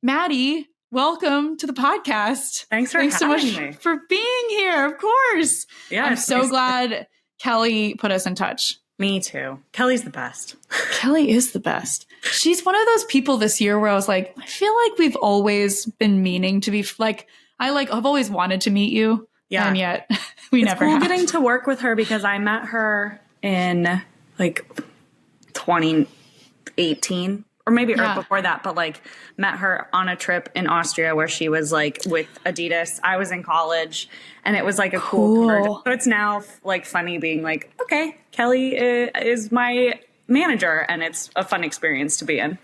Maddie, welcome to the podcast. Thanks so much me. for being here. Of course. Yeah, I'm so glad Kelly put us in touch. Me too. Kelly's the best. Kelly is the best. She's one of those people this year where I was like, I feel like we've always been meaning to be like, I've always wanted to meet you. Yeah. And yet we never have. It's cool getting to work with her because I met her in like 2018 or maybe before that, but like met her on a trip in Austria where she was like with Adidas. I was in college and it was like a cool. So it's now like funny being like, okay, Kelly is my manager and it's a fun experience to be in.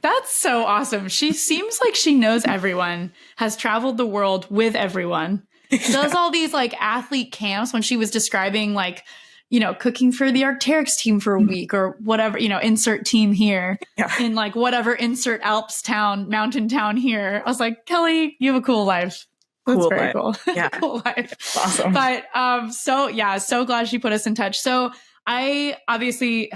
That's so awesome. She seems like she knows everyone, has traveled the world with everyone, does all these like athlete camps when she was describing like, you know, cooking for the Arc'teryx team for a week or whatever, you know, insert team here in like whatever insert Alps town, mountain town here. I was like, Kelly, you have a cool life. That's very cool. Yeah. Cool life. Awesome. But so glad she put us in touch. So I obviously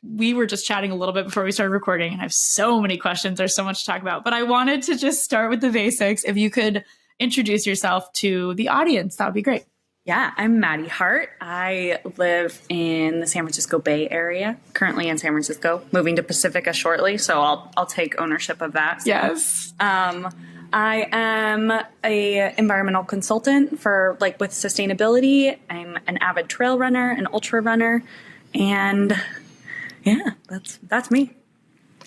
we were just chatting a little bit before we started recording and I have so many questions. There's so much to talk about, but I wanted to just start with the basics. If you could introduce yourself to the audience, that would be great. Yeah, I'm Maddie Hart. I live in the San Francisco Bay Area, currently in San Francisco, moving to Pacifica shortly. So I'll take ownership of that. So, yes. I am a environmental consultant for like with sustainability. I'm an avid trail runner, an ultra runner, and yeah, that's me.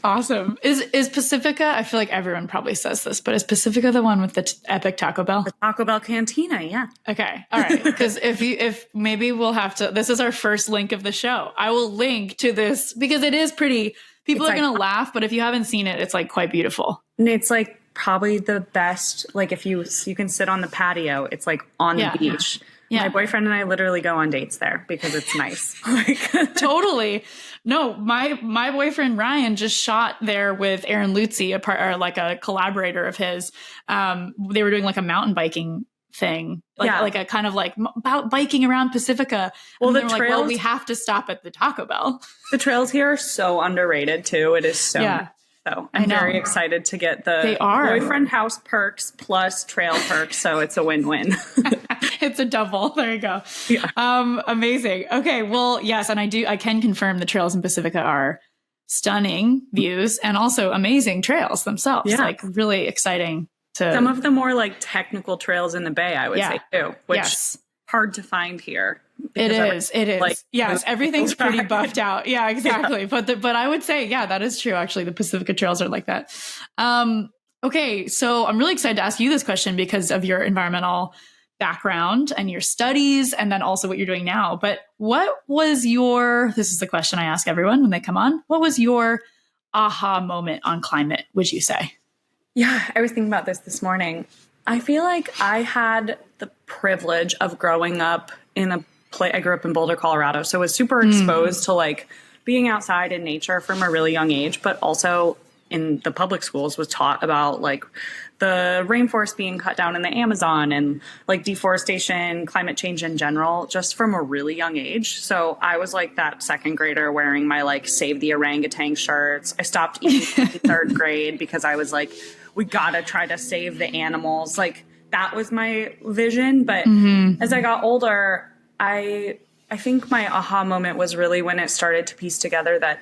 Awesome. Is Pacifica, I feel like everyone probably says this, but is Pacifica the one with the epic Taco Bell? The Taco Bell Cantina, yeah. Okay. All right. Because if maybe we'll have to, this is our first link of the show. I will link to this because it is pretty, people are going to laugh, but if you haven't seen it, it's like quite beautiful. And it's like probably the best, like if you can sit on the patio, it's like on the beach. Yeah. My boyfriend and I literally go on dates there because it's nice. Totally. No, my boyfriend Ryan just shot there with Aaron Lutzi, a collaborator of his. They were doing like a mountain biking thing, like a kind of like about biking around Pacifica. Well, and the trails, like, well, we have to stop at the Taco Bell. The trails here are so underrated too. It is so. Yeah. So I'm very excited to get the boyfriend house perks plus trail perks. So it's a win-win. It's a double. There you go. Yeah. Amazing. Okay. Well, yes. And I can confirm the trails in Pacifica are stunning views and also amazing trails themselves. Yeah. Like really exciting to. Some of the more like technical trails in the Bay, I would say too, which hard to find here. It is. Like, yes, everything's pretty buffed out. Yeah, exactly. Yeah. But I would say, that is true. Actually, the Pacifica trails are like that. Okay, so I'm really excited to ask you this question because of your environmental background and your studies, and then also what you're doing now. But what was this is the question I ask everyone when they come on. What was your aha moment on climate, would you say? Yeah, I was thinking about this morning. I feel like I had the privilege of growing up I grew up in Boulder, Colorado, so I was super exposed to like being outside in nature from a really young age, but also in the public schools was taught about like the rainforest being cut down in the Amazon and like deforestation, climate change in general, just from a really young age. So I was like that second grader wearing my like Save the Orangutan shirts. I stopped eating in third grade because I was like, we gotta try to save the animals. Like that was my vision. But as I got older, I think my aha moment was really when it started to piece together that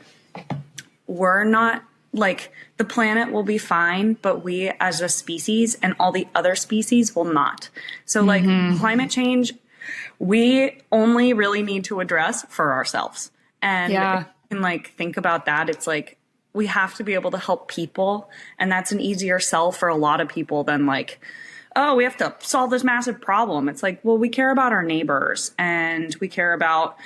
we're not like the planet will be fine, but we as a species and all the other species will not. So like climate change, we only really need to address for ourselves. And if you can like think about that, it's like we have to be able to help people. And that's an easier sell for a lot of people than like, oh, we have to solve this massive problem. It's like, well, we care about our neighbors and we care about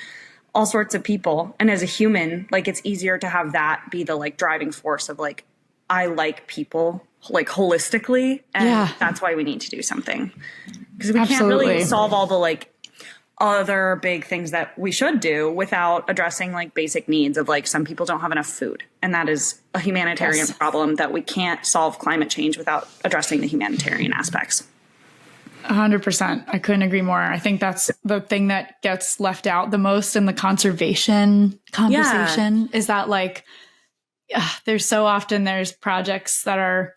all sorts of people. And as a human, like it's easier to have that be the like driving force of like, I like people like holistically. And that's why we need to do something. Because we can't really solve all the like other big things that we should do without addressing like basic needs of like some people don't have enough food. And that is a humanitarian problem that we can't solve climate change without addressing the humanitarian aspects. 100%. I couldn't agree more. I think that's the thing that gets left out the most in the conservation conversation is that like, there's projects that are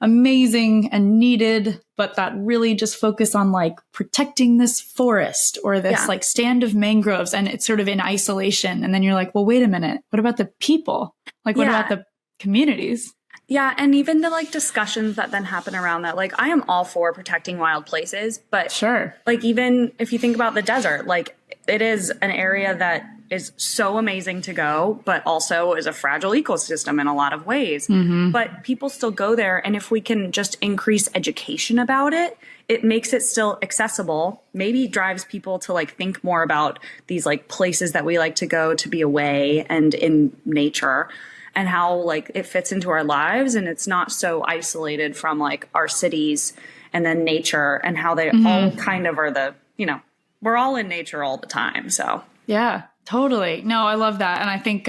amazing and needed, but that really just focus on like protecting this forest or this like stand of mangroves, and it's sort of in isolation. And then you're like, well, wait a minute, what about the people? Like, what about the communities? Yeah. And even the like discussions that then happen around that, like I am all for protecting wild places, but sure, like even if you think about the desert, like it is an area that is so amazing to go, but also is a fragile ecosystem in a lot of ways. But people still go there. And if we can just increase education about it, it makes it still accessible, maybe drives people to like think more about these like places that we like to go to be away and in nature, and how like it fits into our lives. And it's not so isolated from like our cities and then nature, and how they all kind of are the, you know, we're all in nature all the time. So yeah, totally. No, I love that. And I think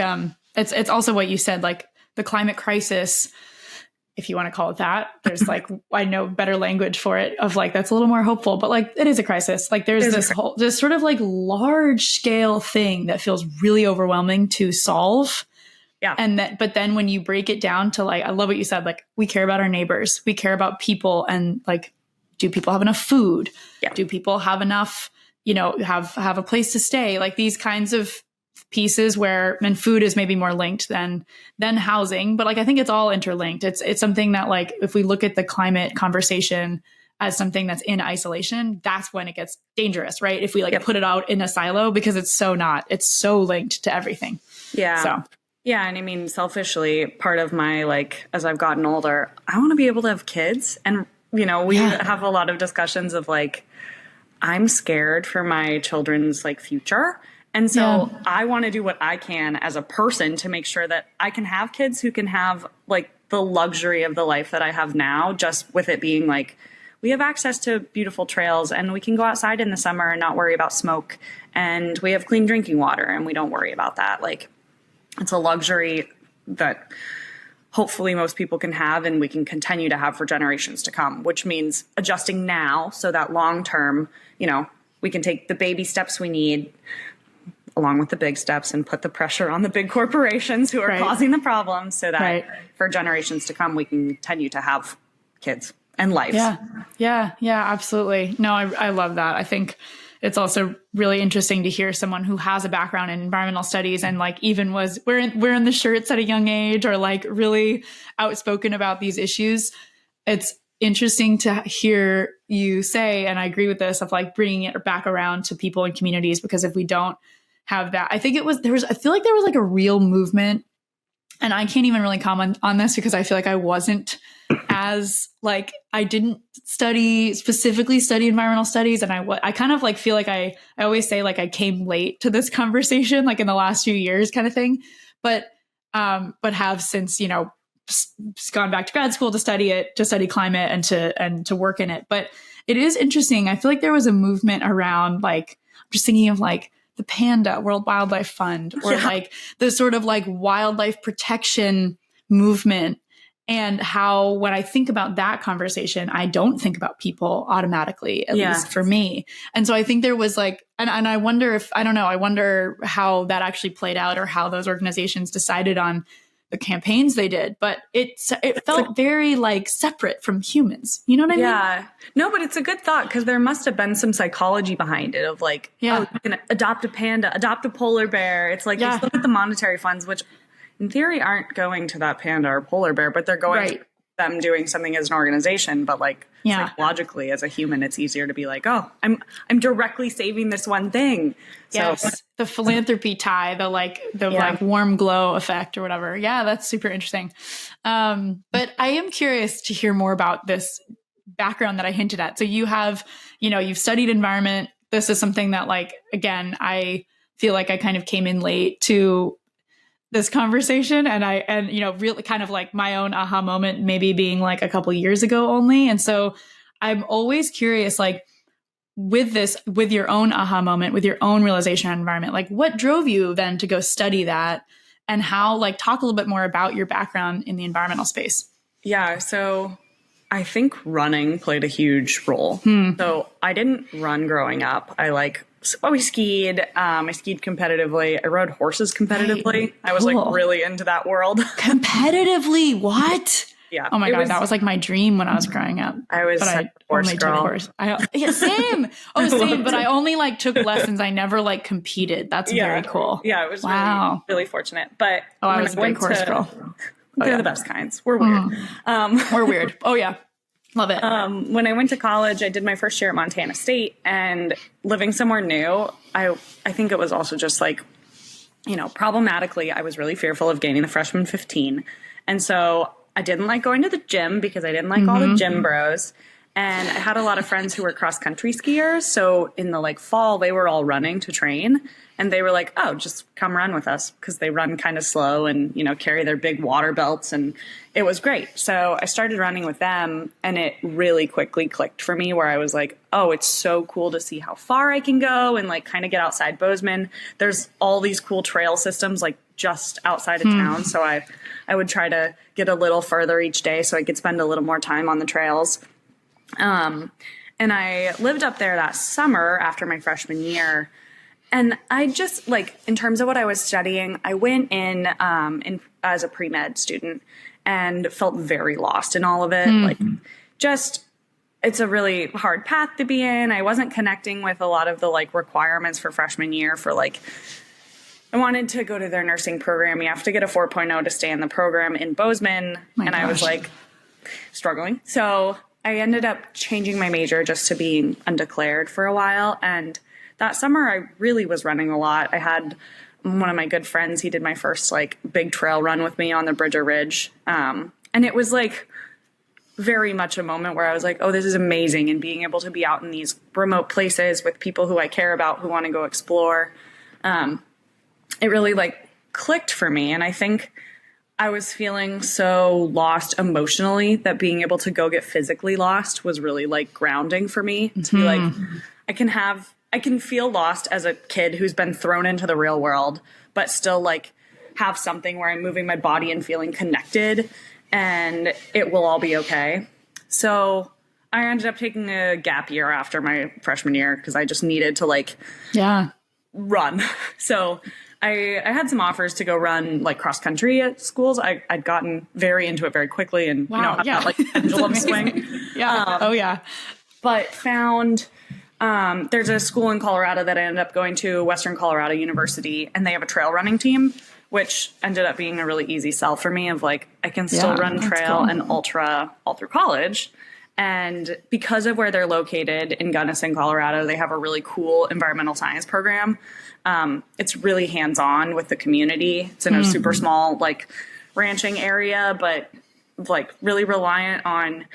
it's also what you said, like the climate crisis, if you want to call it that. There's like, I know better language for it, of like, that's a little more hopeful, but like it is a crisis. Like there's this sort of like large scale thing that feels really overwhelming to solve. Yeah. But then when you break it down to like, I love what you said, like we care about our neighbors, we care about people, and like, do people have enough food? Yeah. Do people have enough, you know, have a place to stay? Like these kinds of pieces where, and food is maybe more linked than housing, but like, I think it's all interlinked. It's something that like, if we look at the climate conversation as something that's in isolation, that's when it gets dangerous, right? If we like put it out in a silo, because it's so linked to everything. Yeah. So. Yeah. And I mean, selfishly, part of my, like, as I've gotten older, I want to be able to have kids. And, you know, we have a lot of discussions of like, I'm scared for my children's like future. And so I want to do what I can as a person to make sure that I can have kids who can have like the luxury of the life that I have now, just with it being like, we have access to beautiful trails and we can go outside in the summer and not worry about smoke. And we have clean drinking water and we don't worry about that. Like, it's a luxury that hopefully most people can have and we can continue to have for generations to come, which means adjusting now so that long term, you know, we can take the baby steps we need along with the big steps and put the pressure on the big corporations who are causing the problems, so that for generations to come, we can continue to have kids and life. Yeah, absolutely. No, I love that. I think it's also really interesting to hear someone who has a background in environmental studies and like even was wearing the shirts at a young age, or like really outspoken about these issues. It's interesting to hear you say, and I agree with this, of like bringing it back around to people and communities, because if we don't have that, I feel like there was like a real movement, and I can't even really comment on this because I feel like I wasn't as like, I didn't specifically study environmental studies. And I kind of like feel like I always say like I came late to this conversation, like in the last few years kind of thing, but have since, you know, gone back to grad school to study climate and to work in it. But it is interesting. I feel like there was a movement around, like, I'm just thinking of like the PANDA, World Wildlife Fund, or like the sort of like wildlife protection movement. And how, when I think about that conversation, I don't think about people automatically, at least for me. And so I think there was like, and I wonder I wonder how that actually played out, or how those organizations decided on the campaigns they did. But it felt very like separate from humans. You know what I mean? Yeah. No, but it's a good thought, because there must have been some psychology behind it of like, oh, you can adopt a panda, adopt a polar bear. It's like, you look at the monetary funds, which in theory aren't going to that panda or polar bear, but they're going to them doing something as an organization. But like psychologically, as a human, it's easier to be like, oh, I'm directly saving this one thing. Yes. So the philanthropy tie, the like warm glow effect or whatever. Yeah, that's super interesting. But I am curious to hear more about this background that I hinted at. So you have, you know, you've studied environment. This is something that, like, again, I feel like I kind of came in late to this conversation, and you know, really kind of like my own aha moment maybe being like a couple years ago only. And so I'm always curious, like, with your own aha moment, with your own realization on environment, like what drove you then to go study that, and how, like, talk a little bit more about your background in the environmental space. Yeah. So I think running played a huge role. So I didn't run growing up. I always skied. I skied competitively. I rode horses competitively. I was like really into that world. Competitively? What? Yeah. Oh my God. That was like my dream when I was growing up. I was but a horse girl. Yeah, same. Oh, same. But I only like took lessons. I never like competed. That's very cool. Yeah. It was really, really fortunate. But I was a big horse girl. They're the best kinds. We're weird. We're weird. Oh yeah. Love it. When I went to college, I did my first year at Montana State, and living somewhere new, I think it was also just like, you know, problematically, I was really fearful of gaining the freshman 15. And so I didn't like going to the gym because I didn't like all the gym bros. And I had a lot of friends who were cross country skiers. So in the like fall, they were all running to train. And they were like, oh, just come run with us, because they run kind of slow and, you know, carry their big water belts. And it was great. So I started running with them, and it really quickly clicked for me, where I was like, oh, it's so cool to see how far I can go and like kind of get outside Bozeman. There's all these cool trail systems like just outside of town. So I would try to get a little further each day so I could spend a little more time on the trails. And I lived up there that summer after my freshman year. And I just, like, in terms of what I was studying, I went in as a pre-med student and felt very lost in all of it. Like, just, it's a really hard path to be in. I wasn't connecting with a lot of the, like, requirements for freshman year for, like, I wanted to go to their nursing program. You have to get a 4.0 to stay in the program in Bozeman. I was, like, struggling. So I ended up changing my major just to being undeclared for a while. And that summer, I really was running a lot. I had one of my good friends. He did my first like big trail run with me on the Bridger Ridge. And it was like very much a moment where I was like, oh, this is amazing. And being able to be out in these remote places with people who I care about, who want to go explore. It really like clicked for me. And I think I was feeling so lost emotionally that being able to go get physically lost was really like grounding for me to be like, I can feel lost as a kid who's been thrown into the real world, but still like have something where I'm moving my body and feeling connected, and it will all be okay. So I ended up taking a gap year after my freshman year because I just needed to like run. So I had some offers to go run like cross country at schools. I'd gotten very into it very quickly, and that like pendulum swing. But found there's a school in Colorado that I ended up going to, Western Colorado University, and they have a trail running team, which ended up being a really easy sell for me of like, I can still run trail and ultra all through college. And because of where they're located in Gunnison, Colorado, they have a really cool environmental science program. It's really hands-on with the community. It's in a super small like ranching area, but like really reliant on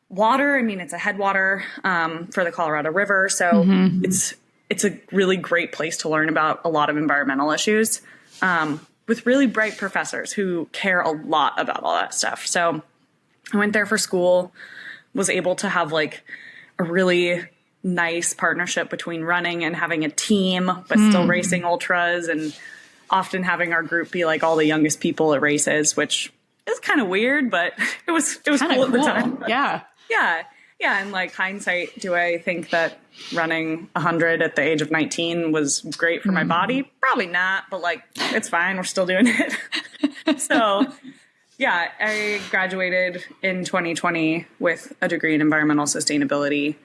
water. I mean, it's a headwater for the Colorado River. So it's a really great place to learn about a lot of environmental issues with really bright professors who care a lot about all that stuff. So I went there for school, was able to have like a really nice partnership between running and having a team, but still racing ultras, and often having our group be like all the youngest people at races, which is kind of weird, but it was cool at the time. Yeah. And like hindsight, do I think that running 100 at the age of 19 was great for my body? Probably not, but like, it's fine. We're still doing it. So yeah, I graduated in 2020 with a degree in environmental sustainability,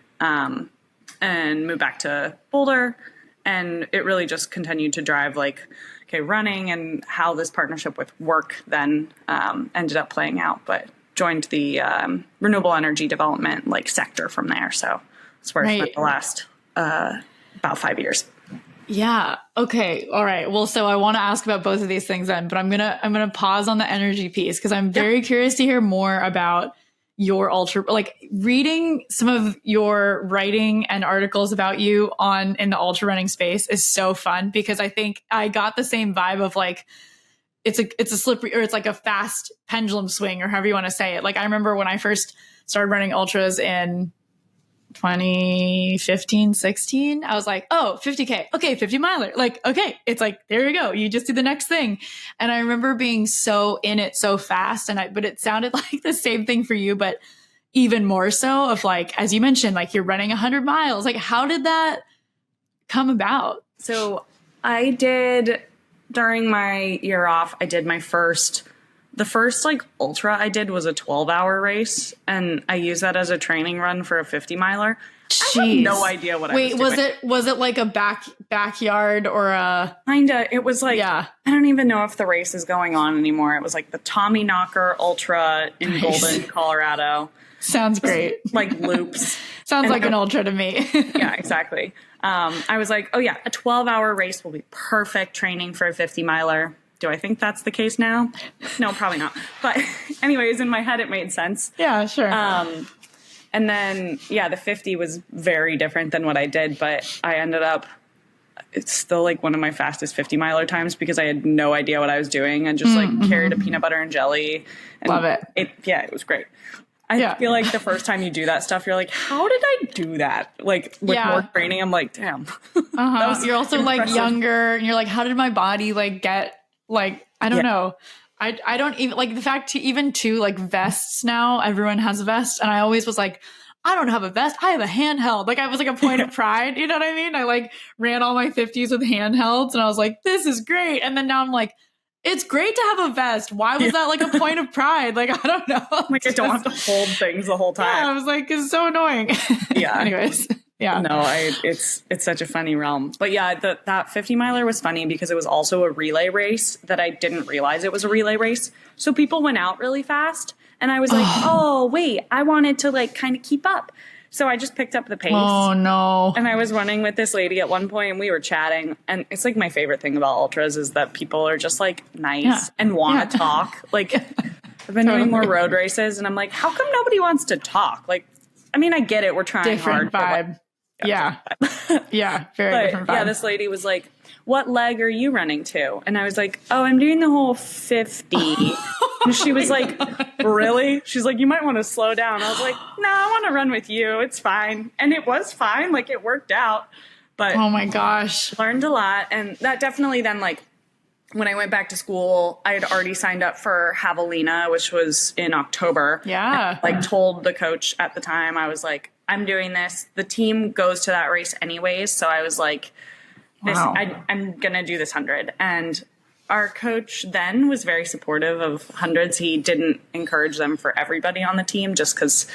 and moved back to Boulder. And it really just continued to drive like, okay, running and how this partnership with work then ended up playing out. But joined the renewable energy development like sector from there. So that's where I spent the last about 5 years. Yeah. Okay. All right. Well, so I want to ask about both of these things then, but I'm gonna pause on the energy piece because I'm very curious to hear more about your ultra, like reading some of your writing and articles about you in the ultra running space is so fun, because I think I got the same vibe of like, it's a slippery, or it's like a fast pendulum swing, or however you want to say it. Like I remember when I first started running ultras in 2015, 16, I was like, oh, 50K. Okay. 50 miler. Like, okay. It's like, there you go. You just do the next thing. And I remember being so in it so fast. But it sounded like the same thing for you, but even more so of like, as you mentioned, like you're running 100 miles. Like, how did that come about? So I did, during my year off, I did my first The first like ultra I did was a 12-hour race, and I used that as a training run for a 50 miler. Jeez. I have no idea what I was doing. Was it like a backyard or a kinda? It was like, I don't even know if the race is going on anymore. It was like the Tommy Knocker Ultra in Golden, Colorado. Sounds great. Like loops. Sounds like an ultra to me. Yeah, exactly. I was like, oh yeah, a 12-hour race will be perfect training for a 50 miler. Do I think that's the case now? No, probably not. But anyways, in my head, it made sense. Yeah, sure. And then, the 50 was very different than what I did, but I ended up, it's still like one of my fastest 50 miler times because I had no idea what I was doing and just carried a peanut butter and jelly. And love it. It was great. I feel like the first time you do that stuff, you're like, how did I do that? Like with more training, I'm like, damn. You're also impressive. Like younger and you're like, how did my body like get like, I don't know. I don't even like the fact even too like vests now, everyone has a vest. And I always was like, I don't have a vest. I have a handheld. Like I was like a point of pride. You know what I mean? I like ran all my 50s with handhelds and I was like, this is great. And then now I'm like, it's great to have a vest. Why was that like a point of pride? Like, I don't know. Like I don't have to hold things the whole time. Yeah, I was like, it's so annoying. Yeah. Anyways. Yeah. No, it's such a funny realm. But yeah, that 50 miler was funny because it was also a relay race that I didn't realize it was a relay race. So people went out really fast and I was like, oh wait, I wanted to like kind of keep up. So I just picked up the pace. Oh no. And I was running with this lady at one point and we were chatting. And it's like my favorite thing about ultras is that people are just like nice and want to talk. Like I've been doing more road races and I'm like, how come nobody wants to talk? Like, I mean, I get it. We're trying different hard. Vibe. Yeah. Yeah. Very but, different vibe. Yeah. This lady was like, what leg are you running to? And I was like, oh, I'm doing the whole 50. And she was like, really? She's like, you might want to slow down. I was like, no, I want to run with you. It's fine. And it was fine. Like it worked out. But oh my gosh. Learned a lot. And that definitely then like when I went back to school, I had already signed up for Javelina, which was in October. Yeah. And, like told the coach at the time, I was like, I'm doing this. The team goes to that race anyways. So I was like, I'm going to do this 100. And our coach then was very supportive of hundreds. He didn't encourage them for everybody on the team just because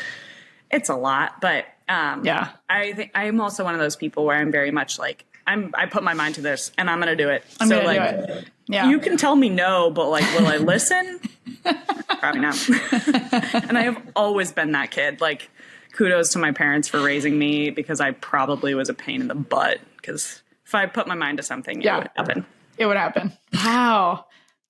it's a lot. But I think I'm also one of those people where I'm very much like, I put my mind to this and I'm going to do it. So like, you can tell me no, but like, will I listen? Probably not. And I have always been that kid. Like, kudos to my parents for raising me because I probably was a pain in the butt because if I put my mind to something, it would happen. It would happen. Wow.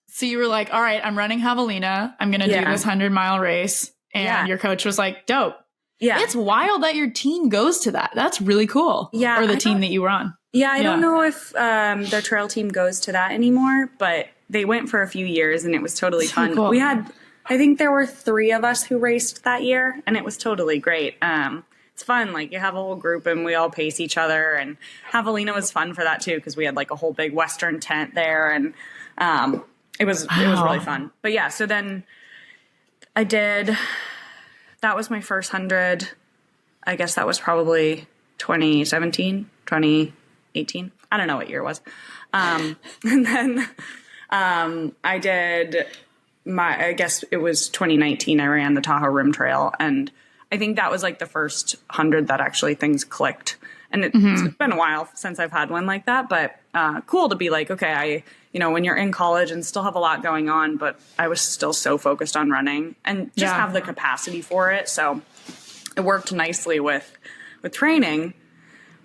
So you were like, all right, I'm running Javelina. I'm going to do this 100-mile race. And your coach was like, dope. Yeah. It's wild that your team goes to that. That's really cool. Yeah. Or the team that you were on. Yeah. I don't know if their trail team goes to that anymore, but they went for a few years and it was totally fun. Cool. I think there were 3 of us who raced that year and it was totally great. It's fun. Like you have a whole group and we all pace each other, and Javelina was fun for that too. Cause we had like a whole big Western tent there and, it was really fun. But yeah, so then that was my first 100. I guess that was probably 2017, 2018. I don't know what year it was. And then, I did I guess it was 2019. I ran the Tahoe Rim Trail, and I think that was like the first 100 that actually things clicked. And it's been a while since I've had one like that, but cool to be like, okay, when you're in college and still have a lot going on, but I was still so focused on running and just have the capacity for it. So it worked nicely with training,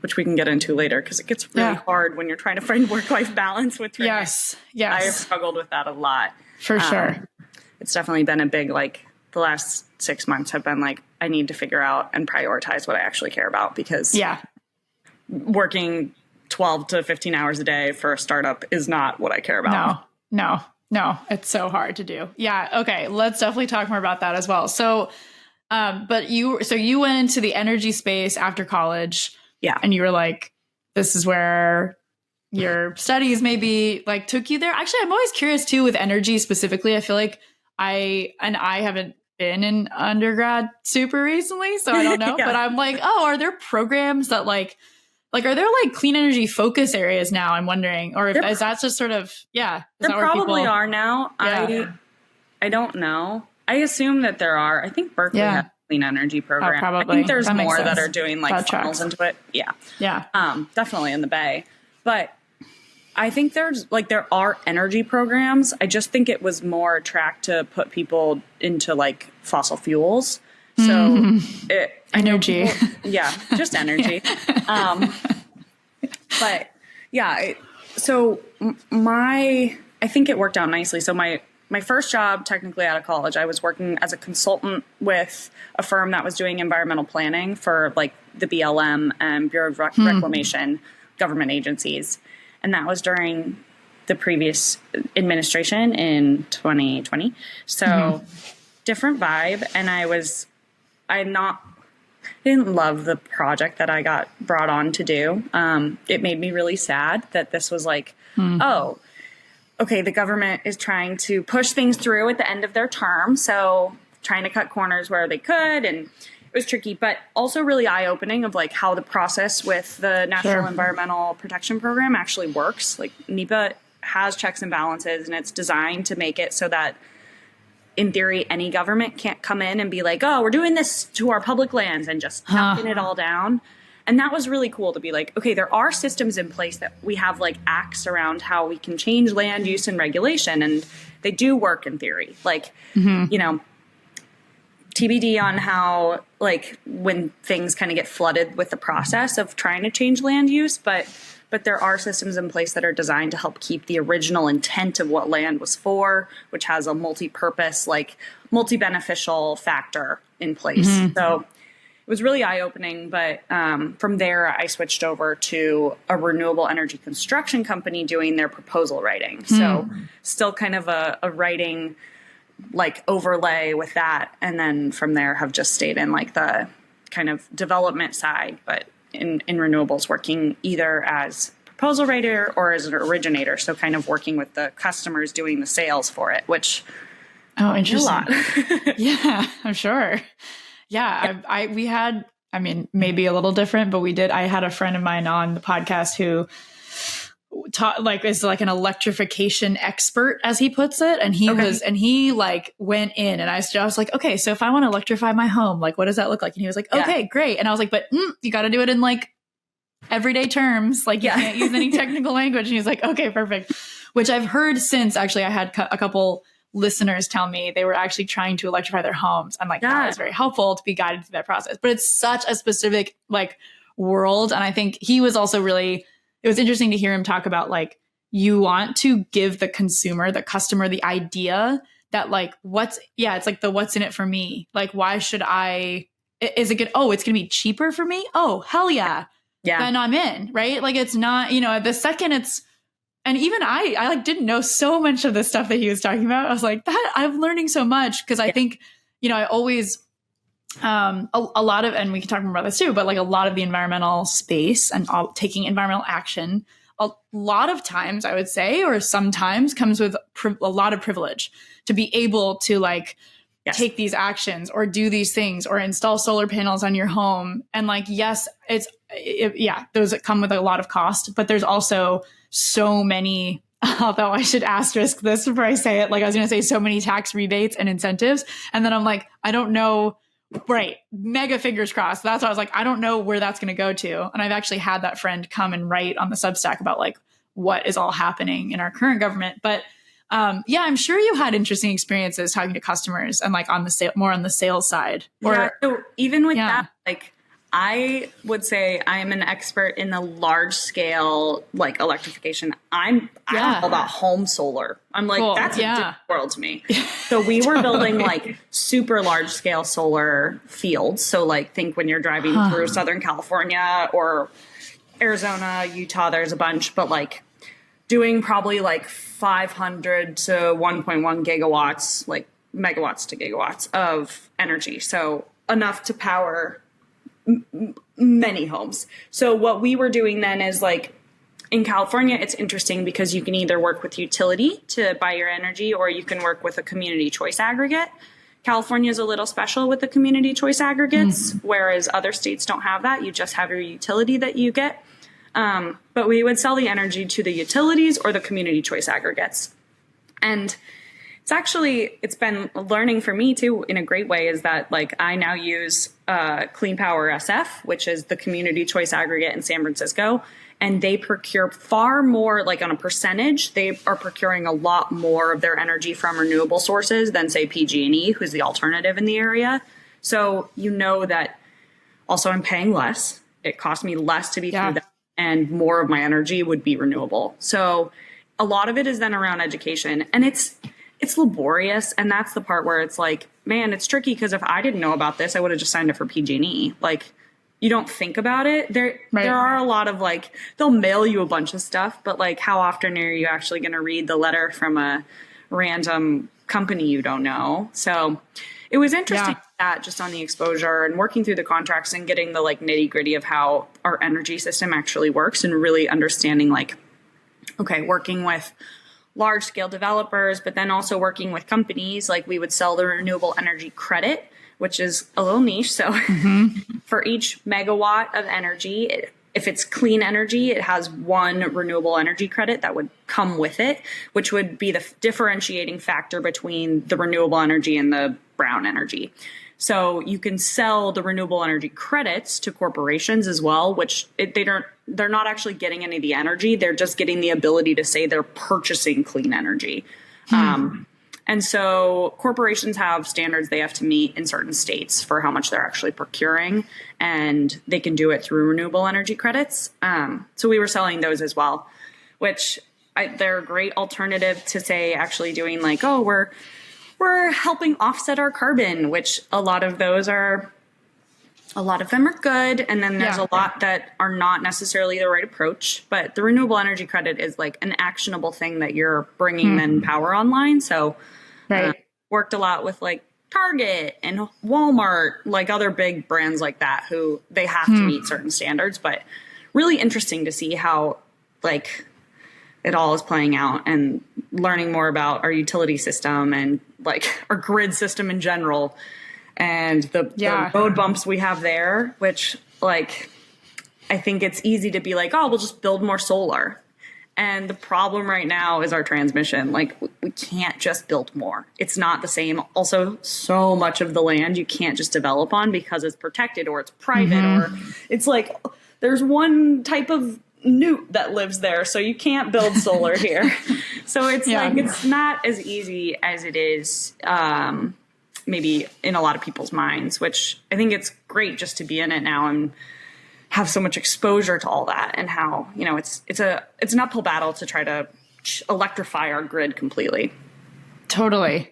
which we can get into later because it gets really hard when you're trying to find work-life balance with training. Yes. I have struggled with that a lot. For sure. It's definitely been a big, like, the last 6 months have been like, I need to figure out and prioritize what I actually care about because working 12 to 15 hours a day for a startup is not what I care about. No. It's so hard to do. Yeah. Okay. Let's definitely talk more about that as well. So, but you went into the energy space after college. Yeah. And you were like, this is where your studies maybe like took you there. Actually, I'm always curious too with energy specifically. I feel like I haven't been in undergrad super recently, so I don't know. But I'm like, are there programs that like are there like clean energy focus areas now? I'm wondering, or is that just sort of there probably are now. I I don't know. I assume that there are. I think Berkeley has a clean energy program. Probably. I think there's more that are doing like funnels into it. Yeah. Yeah. Definitely in the Bay. But I think there are energy programs. I just think it was more tracked to put people into like fossil fuels. So energy. Just energy. But yeah, so I think it worked out nicely. So my first job, technically out of college, I was working as a consultant with a firm that was doing environmental planning for like the BLM and Bureau of Reclamation government agencies. And that was during the previous administration in 2020. So different vibe. And I didn't love the project that I got brought on to do. It made me really sad that this was like, oh, okay, the government is trying to push things through at the end of their term. So trying to cut corners where they could. And it was tricky, but also really eye-opening of like how the process with the National Environmental Protection Program actually works. Like NEPA has checks and balances, and it's designed to make it so that in theory, any government can't come in and be like, oh, we're doing this to our public lands and just knocking it all down. And that was really cool to be like, okay, there are systems in place that we have like acts around how we can change land use and regulation. And they do work in theory. Like, you know, TBD on how like when things kind of get flooded with the process of trying to change land use, but there are systems in place that are designed to help keep the original intent of what land was for, which has a multi-purpose, like multi-beneficial factor in place. So it was really eye-opening. But from there, I switched over to a renewable energy construction company doing their proposal writing. So still kind of a writing like overlay with that. And then from there have just stayed in like the kind of development side, but in renewables, working either as proposal writer or as an originator. So kind of working with the customers doing the sales for it, which interesting. A lot. Yeah, I'm sure. Yeah. We had, I mean, maybe a little different, but I had a friend of mine on the podcast who is like an electrification expert, as he puts it. And he like went in, and I was like, okay, so if I want to electrify my home, like, what does that look like? And he was like, okay, great. And I was like, but you got to do it in like everyday terms. Like you can't use any technical language. And he was like, okay, perfect. Which I've heard since. Actually, I had a couple listeners tell me they were actually trying to electrify their homes. I'm like, that was very helpful to be guided through that process. But it's such a specific like world. And I think he was also really, it was interesting to hear him talk about like, you want to give the consumer, the customer, the idea that like, it's like the what's in it for me. Like, why should is it good? Oh, it's going to be cheaper for me. Oh, hell yeah. Yeah. Then I'm in, right? Like, it's not, the second and even I like didn't know so much of the stuff that he was talking about. I was like, I'm learning so much. Cause I think, I always, a lot of, and we can talk more about this too, but like a lot of the environmental space and taking environmental action, a lot of times I would say, or sometimes comes with a lot of privilege to be able to like take these actions or do these things or install solar panels on your home. And like, yes, those come with a lot of cost, but there's also so many, although I should asterisk this before I say it, like I was going to say so many tax rebates and incentives. And then I'm like, I don't know. Right. Mega fingers crossed. That's why I was like, I don't know where that's going to go to. And I've actually had that friend come and write on the Substack about like what is all happening in our current government. But I'm sure you had interesting experiences talking to customers and like more on the sales side. So even with that, like I would say I am an expert in the large scale like electrification. I'm all about home solar. I'm like, that's a different world to me. So we were building like super large scale solar fields. So like think when you're driving through Southern California or Arizona, Utah, there's a bunch, but like doing probably like 500 to 1.1 gigawatts, like megawatts to gigawatts of energy. So enough to power many homes. So what we were doing then is like in California, it's interesting because you can either work with utility to buy your energy or you can work with a community choice aggregate. California is a little special with the community choice aggregates, whereas other states don't have that. You just have your utility that you get. But we would sell the energy to the utilities or the community choice aggregates. And It's been learning for me too in a great way, is that like I now use Clean Power SF, which is the community choice aggregate in San Francisco. And they procure far more, like on a percentage, they are procuring a lot more of their energy from renewable sources than say PG&E, who's the alternative in the area. So you know that also I'm paying less. It costs me less to be through that, and more of my energy would be renewable. So a lot of it is then around education, and it's laborious. And that's the part where it's like, man, it's tricky, because if I didn't know about this, I would have just signed up for PG&E. Like, you don't think about it. There are a lot of like, they'll mail you a bunch of stuff, but like, how often are you actually going to read the letter from a random company you don't know? So it was interesting that just on the exposure and working through the contracts and getting the like nitty gritty of how our energy system actually works, and really understanding like, okay, working with large scale developers, but then also working with companies. Like we would sell the renewable energy credit, which is a little niche. So for each megawatt of energy, if it's clean energy, it has one renewable energy credit that would come with it, which would be the differentiating factor between the renewable energy and the brown energy. So you can sell the renewable energy credits to corporations as well, which they're not actually getting any of the energy. They're just getting the ability to say they're purchasing clean energy. And so corporations have standards they have to meet in certain states for how much they're actually procuring, and they can do it through renewable energy credits. So we were selling those as well, which they're a great alternative to say actually doing like, oh, we're helping offset our carbon, which a lot of them are good. And then there's a lot that are not necessarily the right approach, but the renewable energy credit is like an actionable thing that you're bringing then power online. So worked a lot with like Target and Walmart, like other big brands like that, who they have to meet certain standards, but really interesting to see how like it all is playing out, and learning more about our utility system and like our grid system in general, and the road bumps we have there, which like, I think it's easy to be like, oh, we'll just build more solar. And the problem right now is our transmission. Like we can't just build more. It's not the same. Also, so much of the land you can't just develop on because it's protected or it's private or it's like there's one type of newt that lives there, so you can't build solar here. So it's like it's not as easy as it is maybe in a lot of people's minds, which I think it's great just to be in it now and have so much exposure to all that, and how, you know, it's an uphill battle to try to electrify our grid completely. Totally.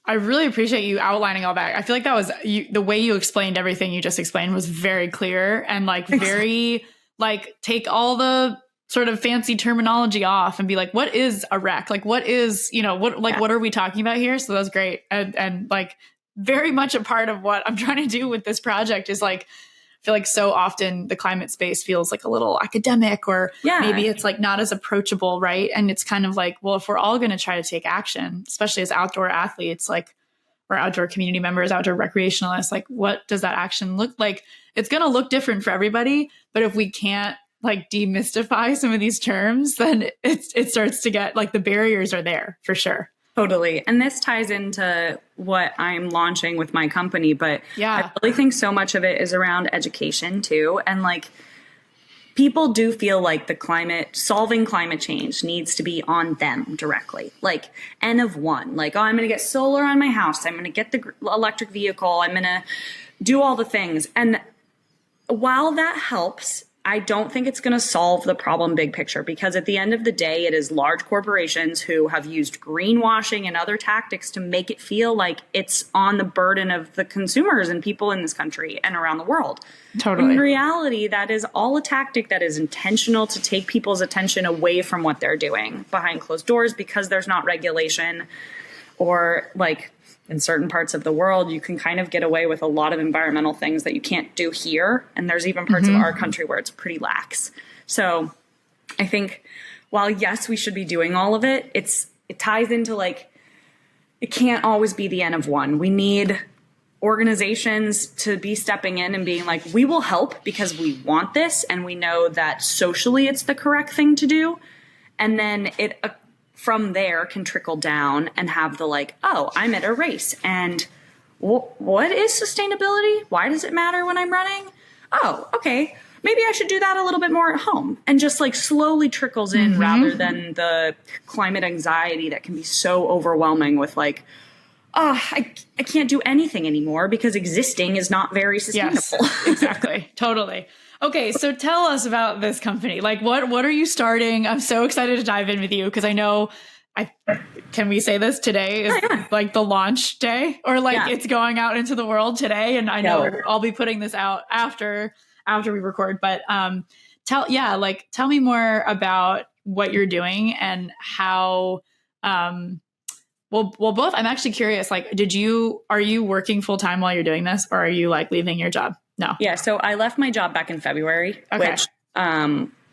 I really appreciate you outlining all that. I feel like that was the way you explained everything you just explained was very clear, and like very like take all the sort of fancy terminology off and be like, what is a rec? Like, what is, you know, what are we talking about here? So that was great. And like very much a part of what I'm trying to do with this project is like, I feel like so often the climate space feels like a little academic, or maybe it's like not as approachable, right? And it's kind of like, well, if we're all going to try to take action, especially as outdoor athletes, like, or outdoor community members, outdoor recreationalists, like what does that action look like? It's going to look different for everybody. But if we can't like demystify some of these terms, then it starts to get like the barriers are there for sure. Totally. And this ties into what I'm launching with my company. But I really think so much of it is around education too. And like people do feel like solving climate change needs to be on them directly. Like N of one, like, oh, I'm going to get solar on my house. I'm going to get the electric vehicle. I'm going to do all the things. And while that helps, I don't think it's going to solve the problem big picture, because at the end of the day, it is large corporations who have used greenwashing and other tactics to make it feel like it's on the burden of the consumers and people in this country and around the world. Totally. In reality, that is all a tactic that is intentional to take people's attention away from what they're doing behind closed doors, because there's not regulation, or like in certain parts of the world, you can kind of get away with a lot of environmental things that you can't do here. And there's even parts of our country where it's pretty lax. So I think while, yes, we should be doing all of it, it ties into like, it can't always be the N of one. We need organizations to be stepping in and being like, we will help because we want this. And we know that socially it's the correct thing to do. And then it from there can trickle down and have the like, oh, I'm at a race and what is sustainability? Why does it matter when I'm running? Oh, okay. Maybe I should do that a little bit more at home, and just like slowly trickles in rather than the climate anxiety that can be so overwhelming with like, oh, I can't do anything anymore because existing is not very sustainable. Yes, exactly. Totally. Okay. So tell us about this company. Like what are you starting? I'm so excited to dive in with you because I know can we say this today is like the launch day, or like it's going out into the world today. And I know I'll be putting this out after we record, but tell me more about what you're doing and how, well, both. I'm actually curious, like, are you working full time while you're doing this, or are you like leaving your job? No. Yeah. So I left my job back in February, which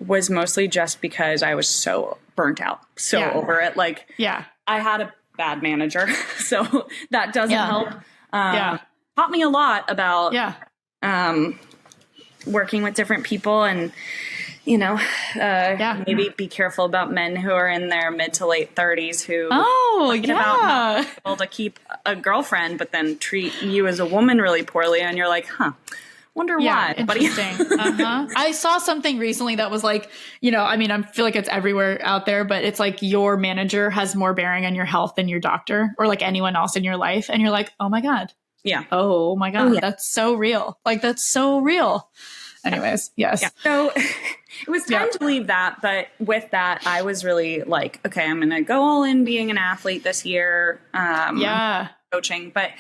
was mostly just because I was so burnt out, over it. Like, I had a bad manager, so that doesn't help. Taught me a lot about, working with different people and, maybe be careful about men who are in their mid to late 30s who about not being able to keep a girlfriend, but then treat you as a woman really poorly. And you're like, wonder why. Interesting. I saw something recently that was like, I feel like it's everywhere out there, but it's like your manager has more bearing on your health than your doctor or like anyone else in your life. And you're like, oh my God. Yeah. Oh my God. That's so real. Like, that's so real. Anyways. Yes. Yeah. So it was time to leave that. But with that, I was really like, okay, I'm going to go all in being an athlete this year. Coaching, but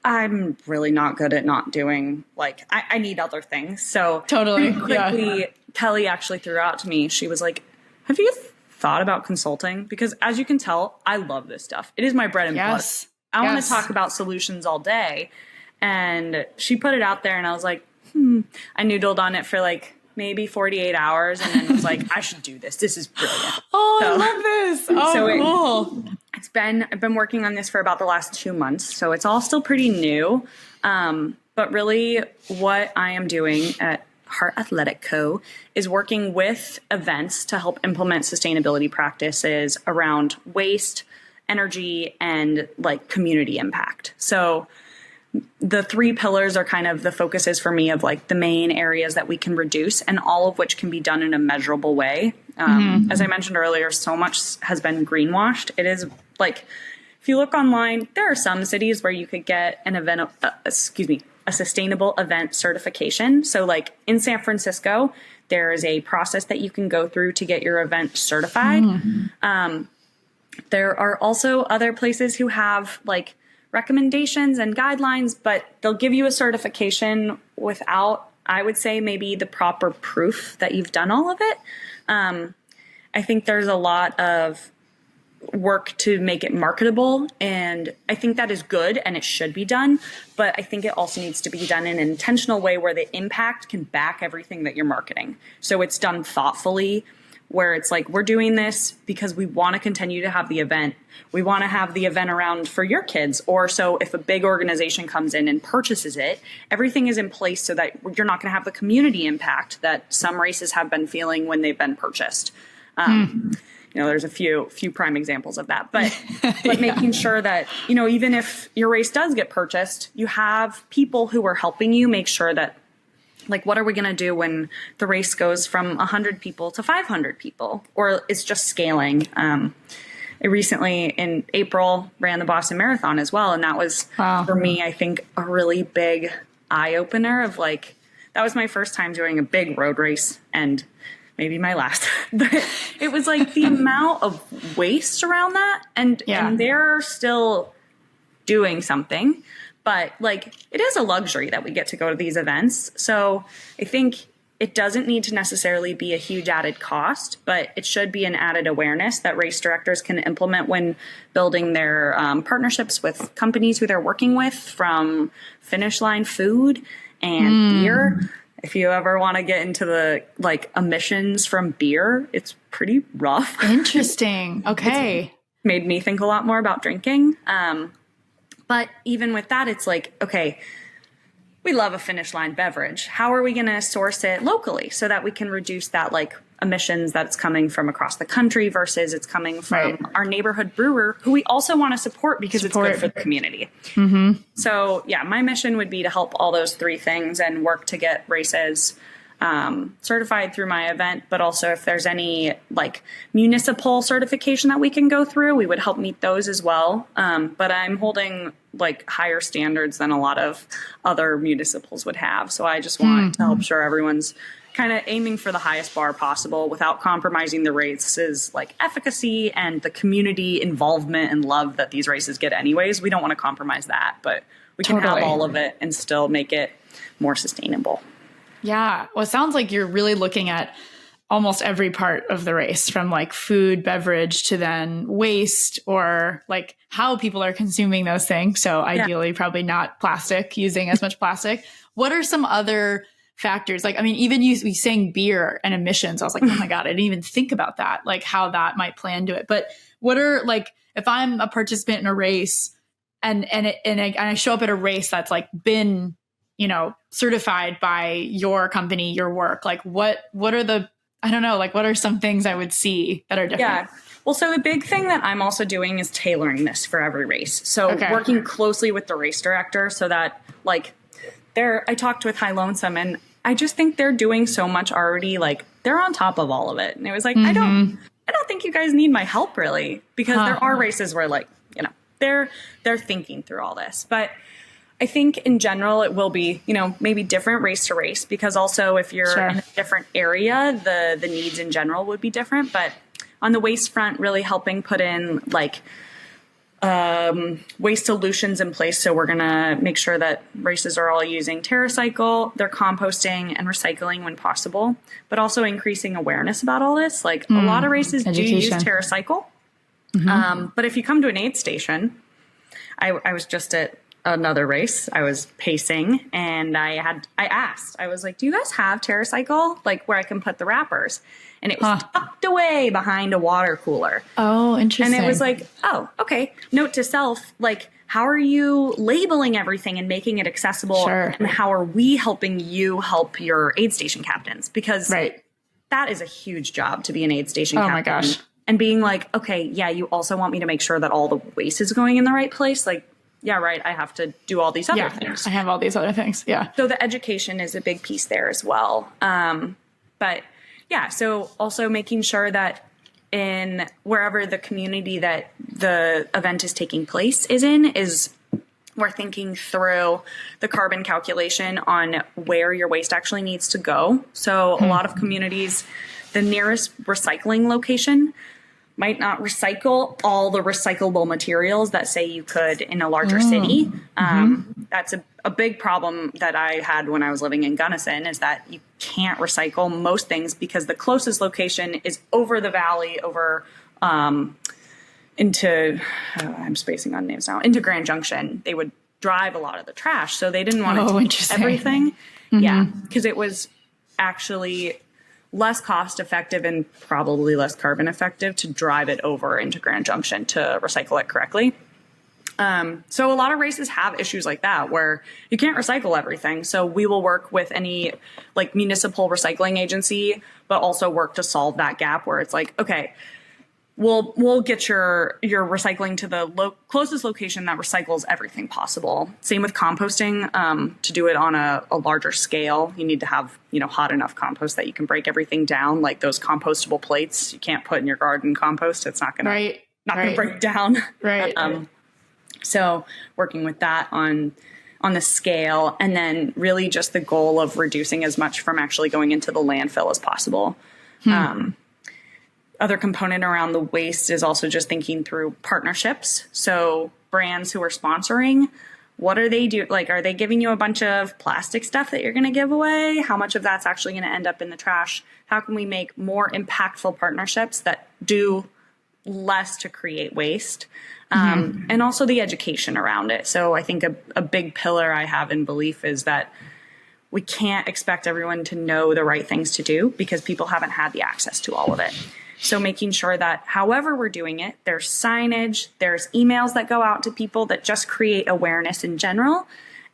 I'm really not good at not doing, like, I need other things. So totally quickly, Kelly actually threw out to me. She was like, have you thought about consulting? Because as you can tell, I love this stuff. It is my bread and butter. I want to talk about solutions all day. And she put it out there and I was like, I noodled on it for like maybe 48 hours and then was like, I should do this. This is brilliant. I love this. Cool. I've been working on this for about the last 2 months. So it's all still pretty new. But really what I am doing at Hart Athletic Co is working with events to help implement sustainability practices around waste, energy, and like community impact. So the 3 pillars are kind of the focuses for me of like the main areas that we can reduce, and all of which can be done in a measurable way. As I mentioned earlier, so much has been greenwashed. It is like, if you look online, there are some cities where you could get an event, a sustainable event certification. So like in San Francisco, there is a process that you can go through to get your event certified. There are also other places who have like recommendations and guidelines, but they'll give you a certification without, I would say, maybe the proper proof that you've done all of it. I think there's a lot of work to make it marketable, and I think that is good and it should be done, but I think it also needs to be done in an intentional way where the impact can back everything that you're marketing. So it's done thoughtfully, where it's like, we're doing this because we want to continue to have the event. We want to have the event around for your kids. Or so if a big organization comes in and purchases it, everything is in place so that you're not going to have the community impact that some races have been feeling when they've been purchased. There's a few prime examples of that, but making sure that, even if your race does get purchased, you have people who are helping you make sure that, like, what are we going to do when the race goes from 100 people to 500 people, or it's just scaling? I recently in April ran the Boston Marathon as well. And that was for me, I think, a really big eye opener of like, that was my first time doing a big road race and maybe my last, but it was like the amount of waste around that. And they're still doing something, but like, it is a luxury that we get to go to these events. So I think it doesn't need to necessarily be a huge added cost, but it should be an added awareness that race directors can implement when building their partnerships with companies who they're working with, from finish line food and beer. If you ever want to get into the like emissions from beer, it's pretty rough. Interesting. Okay. It's made me think a lot more about drinking. But even with that, it's like, okay, we love a finish line beverage. How are we going to source it locally so that we can reduce that like emissions that's coming from across the country versus it's coming from our neighborhood brewer, who we also want to support because it's good for the community. So yeah, my mission would be to help all those three things and work to get races certified through my event, but also if there's any like municipal certification that we can go through, we would help meet those as well. But I'm holding like higher standards than a lot of other municipals would have. So I just want to help sure everyone's kind of aiming for the highest bar possible without compromising the races like efficacy and the community involvement and love that these races get anyways. We don't want to compromise that, but we can have all of it and still make it more sustainable. Yeah. Well, it sounds like you're really looking at almost every part of the race, from like food, beverage to then waste or like how people are consuming those things. So ideally, probably not plastic, using as much plastic. What are some other factors? Like, I mean, even you saying beer and emissions, I was like, oh my God, I didn't even think about that, like how that might play into it. But what are like, if I'm a participant in a race and I show up at a race that's like been, you know, certified by your company, your work, like what are the, I don't know, like what are some things I would see that are different? Yeah. Well, so the big thing that I'm also doing is tailoring this for every race. So working closely with the race director so that like I talked with High Lonesome and I just think they're doing so much already. Like they're on top of all of it. And it was like, I don't think you guys need my help really, because there are races where like, you know, they're thinking through all this, but I think in general, it will be, you know, maybe different race to race, because also if you're in a different area, the needs in general would be different. But on the waste front, really helping put in like waste solutions in place. So we're going to make sure that races are all using TerraCycle, they're composting and recycling when possible, but also increasing awareness about all this. Like a lot of races do use TerraCycle. But if you come to an aid station, I was just at another race. I was pacing and I asked, I was like, do you guys have TerraCycle? Like where I can put the wrappers? And it was tucked away behind a water cooler. Oh, interesting. And it was like, oh, okay. Note to self, like, how are you labeling everything and making it accessible? And how are we helping you help your aid station captains? Because that is a huge job to be an aid station captain. Oh my gosh. And being like, okay, yeah, you also want me to make sure that all the waste is going in the right place. Like, yeah, right. I have to do all these other things. I have all these other things. Yeah. So the education is a big piece there as well. But yeah, so also making sure that in wherever the community that the event is taking place is we're thinking through the carbon calculation on where your waste actually needs to go. So a lot of communities, the nearest recycling location might not recycle all the recyclable materials that say you could in a larger city. That's a big problem that I had when I was living in Gunnison, is that you can't recycle most things because the closest location is over the valley, over into, I'm spacing on names now, into Grand Junction. They would drive a lot of the trash, so they didn't want to take everything. Yeah, because it was actually less cost effective and probably less carbon effective to drive it over into Grand Junction to recycle it correctly. So a lot of races have issues like that where you can't recycle everything. So we will work with any like municipal recycling agency, but also work to solve that gap where it's like, okay, we'll get your recycling to the closest location that recycles everything possible. Same with composting. To do it on a larger scale, you need to have, you know, hot enough compost that you can break everything down. Like those compostable plates, you can't put in your garden compost. It's not gonna gonna break down. So working with that on the scale, and then really just the goal of reducing as much from actually going into the landfill as possible. Other component around the waste is also just thinking through partnerships. So brands who are sponsoring, what are they doing? Like, are they giving you a bunch of plastic stuff that you're going to give away? How much of that's actually going to end up in the trash? How can we make more impactful partnerships that do less to create waste? And also the education around it. So I think a big pillar I have in belief is that we can't expect everyone to know the right things to do because people haven't had the access to all of it. So making sure that however we're doing it, there's signage, there's emails that go out to people that just create awareness in general.